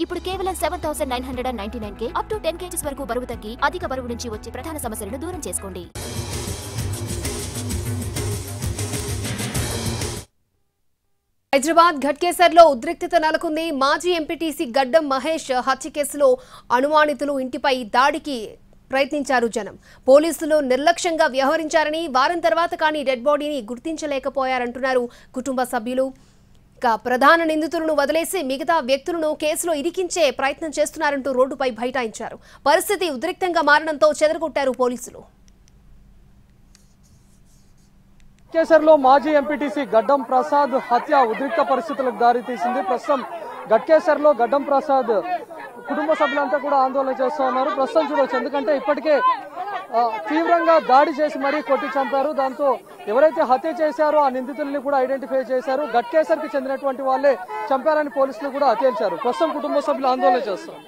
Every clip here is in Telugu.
ఇప్పుడు కేవలం 7999 కే అప్ టు 10 kgs వరకు బరువు తగ్గి అధిక బరువు నుంచి వచ్చే ప్రధాన సమస్యలను దూరం చేసుకోండి. హైదరాబాద్ ఘట్కేసర్లో ఉద్రిక్తత నెలకొంది. మాజీ ఎంపీటీసీ గడ్డం మహేష్ హత్య కేసులో అనుమానితులు ఇంటిపై దాడికి ప్రయత్నించారు జనం. పోలీసులు నిర్లక్ష్యంగా వ్యవహరించారని, వారం తర్వాత కానీ డెడ్ బాడీని గుర్తించలేకపోయారంటున్నారు కుటుంబ సభ్యులు. ప్రధాన నిందితులను వదిలేసి మిగతా వ్యక్తులను కేసులో ఇరికించే ప్రయత్నం చేస్తున్నారంటూ రోడ్డుపై బైఠాయించారు. పరిస్థితి ఉద్రిక్తంగా మారడంతో చెదరగొట్టారు పోలీసులు. ఘట్కేసర్లో మాజీ ఎంపీటీసీ గడ్డం ప్రసాద్ హత్య ఉద్రిక్త పరిస్థితులకు దారితీసింది. ప్రస్తుతం ఘట్కేసర్లో గడ్డం ప్రసాద్ కుటుంబ సభ్యులంతా కూడా ఆందోళన చేస్తూ ఉన్నారు. ప్రస్తుతం చూడవచ్చు, ఎందుకంటే ఇప్పటికే తీవ్రంగా దాడి చేసి మరీ కొట్టి చంపారు. దాంతో ఎవరైతే హత్య చేశారో ఆ నిందితుల్ని కూడా ఐడెంటిఫై చేశారు. ఘట్కేసర్ కి చెందినటువంటి వాళ్ళే చంపారని పోలీసులు కూడా తేల్చారు. ప్రస్తుతం కుటుంబ సభ్యులు ఆందోళన చేస్తారు.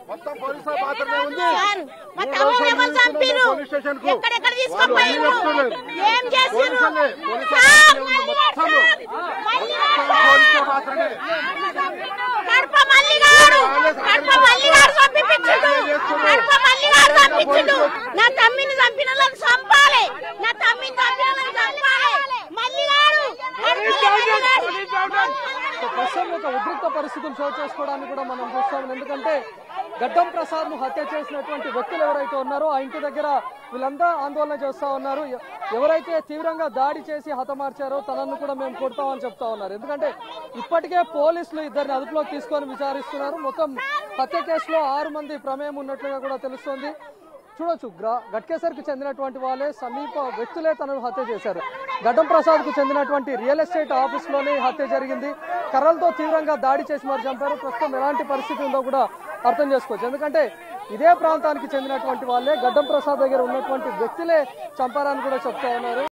ప్రస్తుతం ఒక ఉద్రిక్త పరిస్థితులు చోటు చేసుకోవడానికి కూడా మనం చూస్తాం. ఎందుకంటే గడ్డం ప్రసాద్ ను హత్య చేసినటువంటి వ్యక్తులు ఎవరైతే ఉన్నారో ఆ ఇంటి దగ్గర వీళ్ళంతా ఆందోళన చేస్తా ఉన్నారు. ఎవరైతే తీవ్రంగా దాడి చేసి హతమార్చారో తనను కూడా మేము కొడతామని చెప్తా ఉన్నారు. ఎందుకంటే ఇప్పటికే పోలీసులు ఇద్దరిని అదుపులోకి తీసుకొని విచారిస్తున్నారు. మొత్తం హత్య కేసులో 6 మంది ప్రమేయం ఉన్నట్లుగా కూడా తెలుస్తోంది. చూడొచ్చు, ఘట్కేసర్ కు చెందినటువంటి వాళ్ళే సమీప వ్యక్తులే తనను హత్య చేశారు. గడ్డం ప్రసాద్ కు చెందినటువంటి రియల్ ఎస్టేట్ ఆఫీస్ లోనే హత్య జరిగింది. కర్రలతో తీవ్రంగా దాడి చేసి మరి చంపారు. ప్రస్తుతం ఎలాంటి పరిస్థితి ఉందో కూడా అర్థం చేసుకోవచ్చు. ఎందుకంటే ఇదే ప్రాంతానికి చెందినటువంటి వాళ్ళే, గడ్డం ప్రసాద్ దగ్గర ఉన్నటువంటి వ్యక్తులే చంపారని కూడా చెప్తా ఉన్నారు.